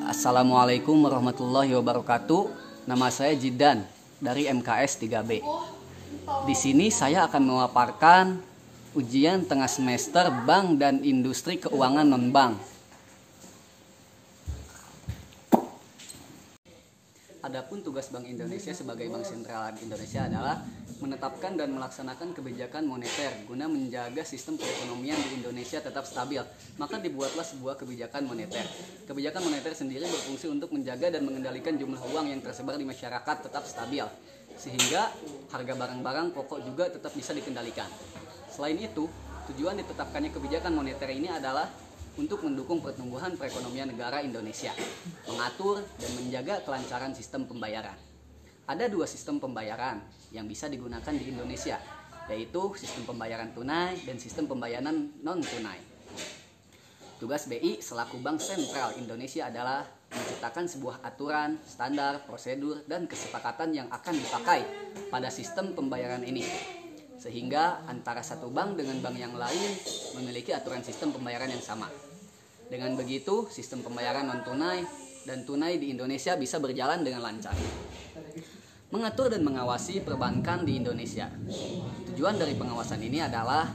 Assalamualaikum warahmatullahi wabarakatuh. Nama saya Jidan dari MKS 3B. Di sini saya akan memaparkan ujian tengah semester Bank dan Industri Keuangan Non-Bank. Adapun tugas Bank Indonesia sebagai Bank Sentral Indonesia adalah menetapkan dan melaksanakan kebijakan moneter guna menjaga sistem perekonomian di Indonesia tetap stabil. Maka dibuatlah sebuah kebijakan moneter. Kebijakan moneter sendiri berfungsi untuk menjaga dan mengendalikan jumlah uang yang tersebar di masyarakat tetap stabil, sehingga harga barang-barang pokok juga tetap bisa dikendalikan. Selain itu, tujuan ditetapkannya kebijakan moneter ini adalah untuk mendukung pertumbuhan perekonomian negara Indonesia, mengatur dan menjaga kelancaran sistem pembayaran. Ada dua sistem pembayaran yang bisa digunakan di Indonesia, yaitu sistem pembayaran tunai dan sistem pembayaran non-tunai. Tugas BI selaku Bank Sentral Indonesia adalah menciptakan sebuah aturan, standar, prosedur, dan kesepakatan yang akan dipakai pada sistem pembayaran ini, sehingga antara satu bank dengan bank yang lain memiliki aturan sistem pembayaran yang sama. Dengan begitu, sistem pembayaran non-tunai dan tunai di Indonesia bisa berjalan dengan lancar. Mengatur dan mengawasi perbankan di Indonesia. Tujuan dari pengawasan ini adalah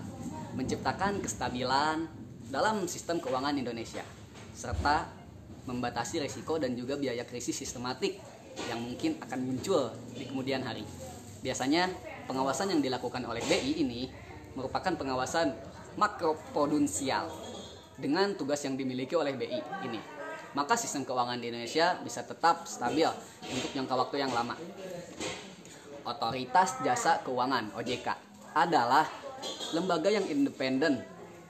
menciptakan kestabilan dalam sistem keuangan Indonesia, serta membatasi risiko dan juga biaya krisis sistematik yang mungkin akan muncul di kemudian hari. Biasanya pengawasan yang dilakukan oleh BI ini merupakan pengawasan makroprudensial dengan tugas yang dimiliki oleh BI ini. Maka sistem keuangan di Indonesia bisa tetap stabil untuk jangka waktu yang lama. Otoritas Jasa Keuangan (OJK) adalah lembaga yang independen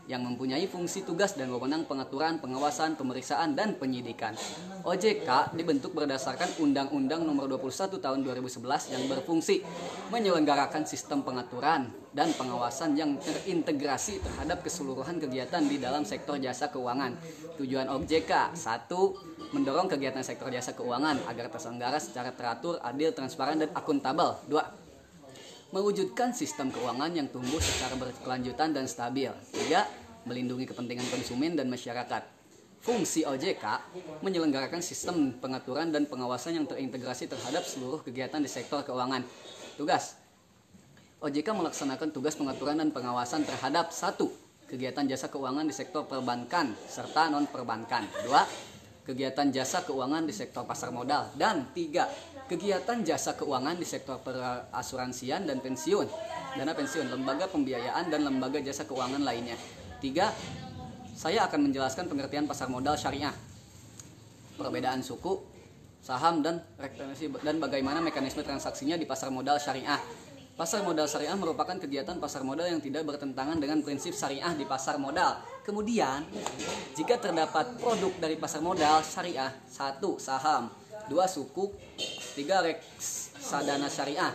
yang mempunyai fungsi tugas dan wewenang pengaturan, pengawasan, pemeriksaan, dan penyidikan. OJK dibentuk berdasarkan Undang-Undang Nomor 21 Tahun 2011 yang berfungsi menyelenggarakan sistem pengaturan dan pengawasan yang terintegrasi terhadap keseluruhan kegiatan di dalam sektor jasa keuangan. Tujuan OJK: 1. Mendorong kegiatan sektor jasa keuangan agar terselenggara secara teratur, adil, transparan, dan akuntabel. 2. Mewujudkan sistem keuangan yang tumbuh secara berkelanjutan dan stabil. 3. Melindungi kepentingan konsumen dan masyarakat. Fungsi OJK menyelenggarakan sistem pengaturan dan pengawasan yang terintegrasi terhadap seluruh kegiatan di sektor keuangan. Tugas OJK melaksanakan tugas pengaturan dan pengawasan terhadap 1. Kegiatan jasa keuangan di sektor perbankan serta non-perbankan. 2. Kegiatan jasa keuangan di sektor pasar modal. Dan 3. Kegiatan jasa keuangan di sektor perasuransian dan pensiun, dana pensiun, lembaga pembiayaan, dan lembaga jasa keuangan lainnya. 3. Saya akan menjelaskan pengertian pasar modal syariah, perbedaan suku, saham, dan bagaimana mekanisme transaksinya di pasar modal syariah. Pasar modal syariah merupakan kegiatan pasar modal yang tidak bertentangan dengan prinsip syariah di pasar modal. Kemudian, jika terdapat produk dari pasar modal syariah: 1. Saham, 2. Sukuk, 3. Reksadana syariah.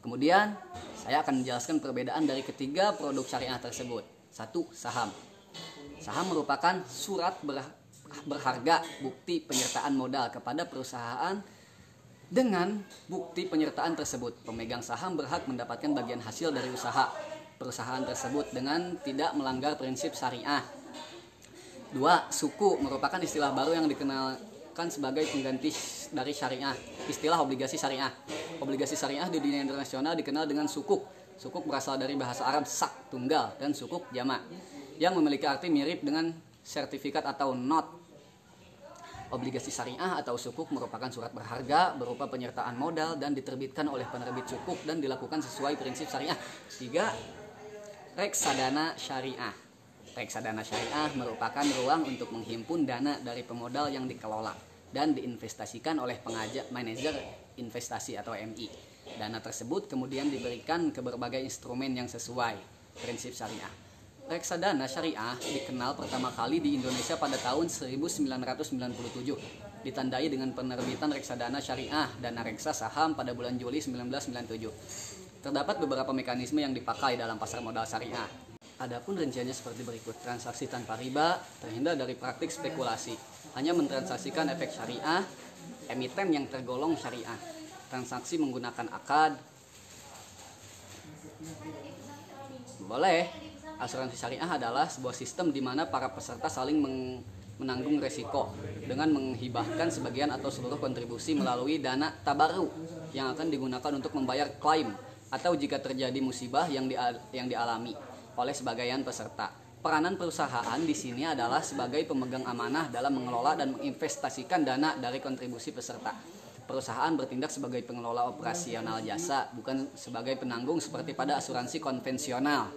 Kemudian, saya akan menjelaskan perbedaan dari ketiga produk syariah tersebut. 1. Saham. Saham merupakan surat berharga bukti penyertaan modal kepada perusahaan. Dengan bukti penyertaan tersebut, pemegang saham berhak mendapatkan bagian hasil dari usaha perusahaan tersebut dengan tidak melanggar prinsip syariah. 2. Suku merupakan istilah baru yang dikenalkan sebagai pengganti dari syariah, istilah obligasi syariah. Obligasi syariah di dunia internasional dikenal dengan sukuk. Sukuk berasal dari bahasa Arab sak, tunggal, dan sukuk jamak, yang memiliki arti mirip dengan sertifikat atau not. Obligasi syariah atau sukuk merupakan surat berharga berupa penyertaan modal dan diterbitkan oleh penerbit sukuk dan dilakukan sesuai prinsip syariah. 3. Reksadana syariah. Reksadana syariah merupakan ruang untuk menghimpun dana dari pemodal yang dikelola dan diinvestasikan oleh manajer investasi atau MI. Dana tersebut kemudian diberikan ke berbagai instrumen yang sesuai prinsip syariah. Reksadana syariah dikenal pertama kali di Indonesia pada tahun 1997, ditandai dengan penerbitan reksadana syariah dan reksa saham pada bulan Juli 1997. Terdapat beberapa mekanisme yang dipakai dalam pasar modal syariah. Adapun rinciannya seperti berikut: transaksi tanpa riba, terhindar dari praktik spekulasi, hanya mentransaksikan efek syariah, emiten yang tergolong syariah, transaksi menggunakan akad. Boleh. Asuransi syariah adalah sebuah sistem di mana para peserta saling menanggung resiko dengan menghibahkan sebagian atau seluruh kontribusi melalui dana tabaru yang akan digunakan untuk membayar klaim atau jika terjadi musibah yang dialami oleh sebagian peserta. Peranan perusahaan di sini adalah sebagai pemegang amanah dalam mengelola dan menginvestasikan dana dari kontribusi peserta. Perusahaan bertindak sebagai pengelola operasional jasa, bukan sebagai penanggung seperti pada asuransi konvensional.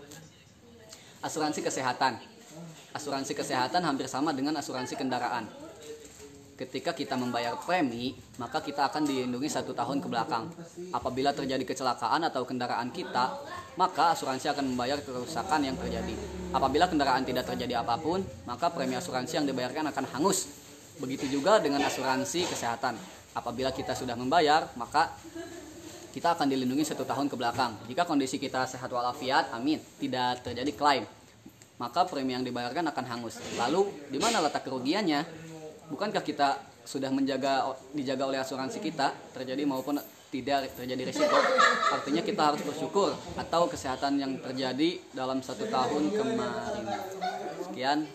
Asuransi kesehatan. Asuransi kesehatan hampir sama dengan asuransi kendaraan. Ketika kita membayar premi, maka kita akan dilindungi 1 tahun ke belakang. Apabila terjadi kecelakaan atau kendaraan kita, maka asuransi akan membayar kerusakan yang terjadi. Apabila kendaraan tidak terjadi apapun, maka premi asuransi yang dibayarkan akan hangus. Begitu juga dengan asuransi kesehatan. Apabila kita sudah membayar, maka kita akan dilindungi 1 tahun ke belakang. Jika kondisi kita sehat walafiat, amin, tidak terjadi klaim, maka premi yang dibayarkan akan hangus. Lalu, di mana letak kerugiannya? Bukankah kita sudah dijaga oleh asuransi kita, terjadi maupun tidak terjadi risiko? Artinya kita harus bersyukur atau kesehatan yang terjadi dalam 1 tahun kemarin. Sekian.